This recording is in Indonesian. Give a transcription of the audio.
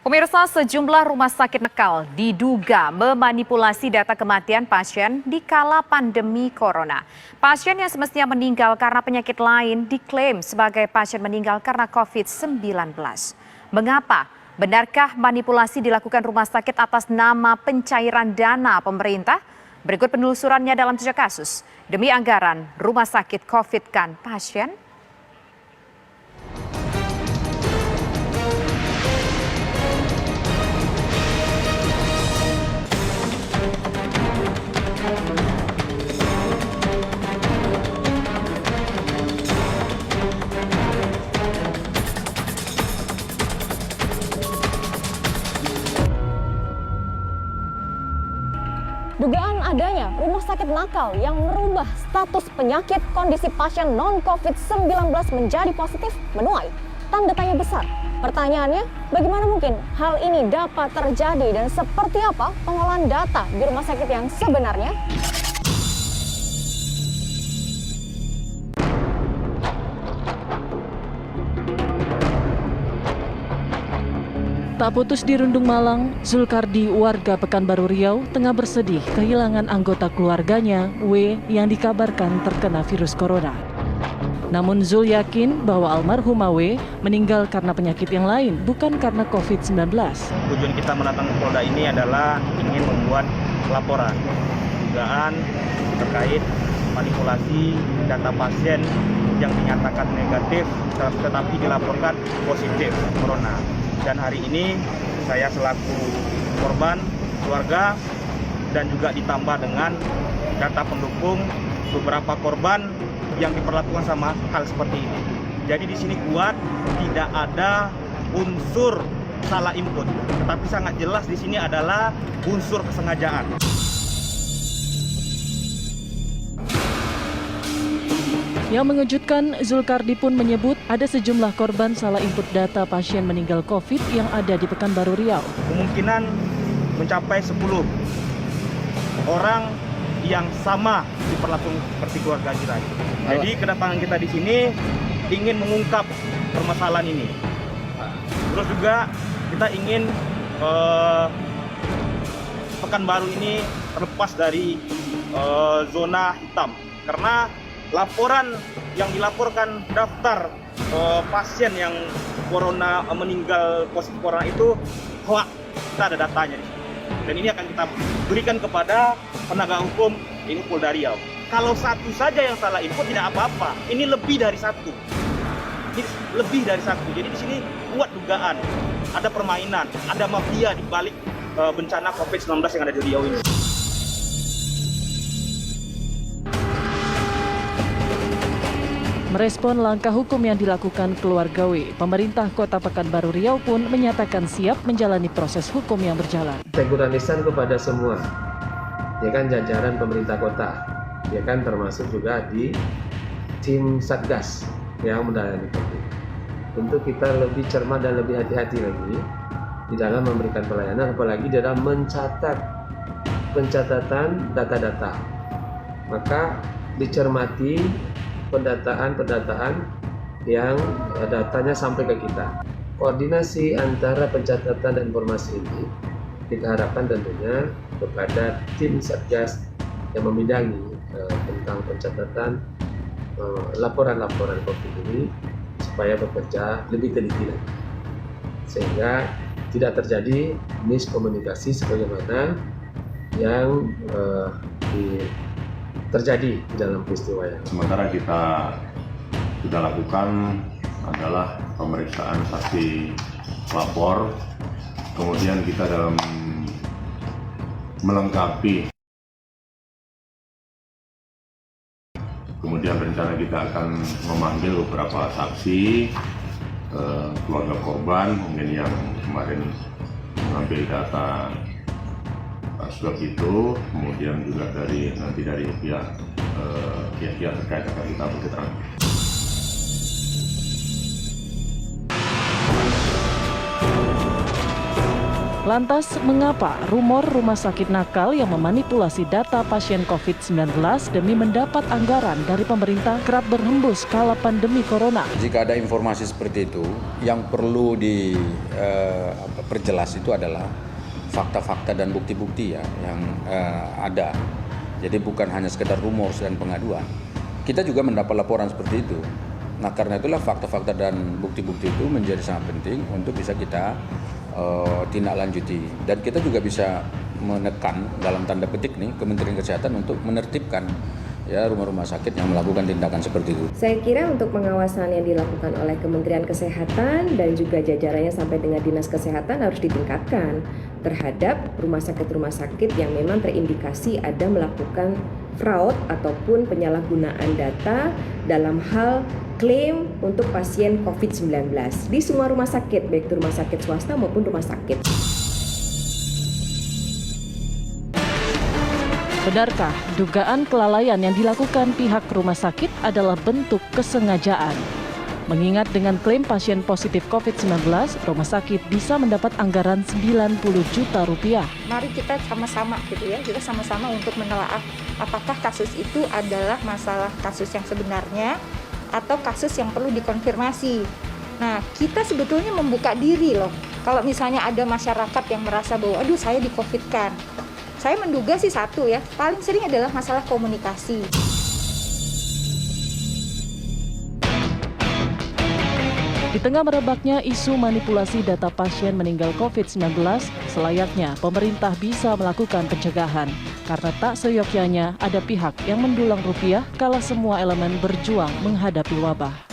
Pemirsa, sejumlah rumah sakit nakal diduga memanipulasi data kematian pasien di kala pandemi corona. Pasien yang semestinya meninggal karena penyakit lain diklaim sebagai pasien meninggal karena COVID-19. Mengapa? Benarkah manipulasi dilakukan rumah sakit atas nama pencairan dana pemerintah? Berikut penelusurannya dalam 3 kasus. Demi anggaran, rumah sakit COVID-kan pasien. Dugaan adanya rumah sakit nakal yang merubah status penyakit kondisi pasien non-COVID-19 menjadi positif menuai tanda tanya besar. Pertanyaannya, bagaimana mungkin hal ini dapat terjadi dan seperti apa pengolahan data di rumah sakit yang sebenarnya? Tak putus di Rundung Malang, Zulkardi warga Pekanbaru Riau tengah bersedih kehilangan anggota keluarganya, W, yang dikabarkan terkena virus corona. Namun Zul yakin bahwa almarhumah W meninggal karena penyakit yang lain, bukan karena COVID-19. Tujuan kita mendatangi Polda ini adalah ingin membuat laporan dugaan terkait manipulasi data pasien yang dinyatakan negatif tetapi dilaporkan positif corona. Dan hari ini saya selaku korban, keluarga, dan juga ditambah dengan data pendukung beberapa korban yang diperlakukan sama hal seperti ini. Jadi di sini kuat tidak ada unsur salah input, tetapi sangat jelas di sini adalah unsur kesengajaan. Yang mengejutkan, Zulkardi pun menyebut ada sejumlah korban salah input data pasien meninggal COVID yang ada di Pekanbaru Riau. Kemungkinan mencapai 10 orang yang sama diperlakukan seperti keluarga kita. Jadi kedatangan kita di sini ingin mengungkap permasalahan ini. Terus juga kita ingin Pekanbaru ini terlepas dari zona hitam, karena laporan yang dilaporkan daftar pasien yang corona meninggal positif corona itu hoax. Kita ada datanya di sini. Dan ini akan kita berikan kepada penegak hukum ini Polda Riau. Kalau satu saja yang salah info tidak apa-apa. Ini lebih dari satu. Ini lebih dari satu. Jadi di sini kuat dugaan ada permainan, ada mafia di balik bencana COVID-19 yang ada di Riau ini. Merespon langkah hukum yang dilakukan keluarga W, pemerintah Kota Pekanbaru Riau pun menyatakan siap menjalani proses hukum yang berjalan. Teguran lisan kepada semua, ya kan, jajaran pemerintah kota, ya kan, termasuk juga di tim Satgas yang menangani COVID. Untuk kita lebih cermat dan lebih hati-hati lagi di dalam memberikan pelayanan, apalagi dalam pencatatan data-data. Maka dicermati pendataan yang datanya sampai ke kita. Koordinasi antara pencatatan dan informasi ini kita harapkan tentunya kepada tim Satgas yang membidangi tentang pencatatan laporan-laporan COVID ini supaya bekerja lebih teliti lagi, sehingga tidak terjadi miskomunikasi sebagaimana yang terjadi di dalam peristiwa yang. Sementara kita sudah lakukan adalah pemeriksaan saksi lapor, kemudian kita dalam melengkapi, kemudian rencana kita akan memanggil beberapa saksi, keluarga korban mungkin yang kemarin mengambil data swab itu, kemudian juga dari pihak terkait akan kita berketerangan. Lantas, mengapa rumor rumah sakit nakal yang memanipulasi data pasien COVID-19 demi mendapat anggaran dari pemerintah kerap berhembus kala pandemi corona? Jika ada informasi seperti itu, yang perlu diperjelas itu adalah fakta-fakta dan bukti-bukti ya yang ada. Jadi bukan hanya sekedar rumor dan pengaduan. Kita juga mendapat laporan seperti itu. Nah, karena itulah fakta-fakta dan bukti-bukti itu menjadi sangat penting untuk bisa kita tindak lanjuti, dan kita juga bisa menekan dalam tanda petik nih Kementerian Kesehatan untuk menertibkan ya rumah-rumah sakit yang melakukan tindakan seperti itu. Saya kira untuk pengawasan yang dilakukan oleh Kementerian Kesehatan dan juga jajarannya sampai dengan Dinas Kesehatan harus ditingkatkan terhadap rumah sakit yang memang terindikasi ada melakukan fraud ataupun penyalahgunaan data dalam hal klaim untuk pasien COVID-19 di semua rumah sakit, baik itu rumah sakit swasta maupun rumah sakit. Benarkah dugaan kelalaian yang dilakukan pihak rumah sakit adalah bentuk kesengajaan? Mengingat dengan klaim pasien positif COVID-19, rumah sakit bisa mendapat anggaran 90 juta rupiah. Mari kita sama-sama gitu ya, kita sama-sama untuk menelaah apakah kasus itu adalah masalah kasus yang sebenarnya atau kasus yang perlu dikonfirmasi. Nah, kita sebetulnya membuka diri loh. Kalau misalnya ada masyarakat yang merasa bahwa aduh saya di-COVID-kan. Saya menduga sih satu ya, paling sering adalah masalah komunikasi. Di tengah merebaknya isu manipulasi data pasien meninggal COVID-19, selayaknya pemerintah bisa melakukan pencegahan. Karena tak seyogyanya ada pihak yang mendulang rupiah kala semua elemen berjuang menghadapi wabah.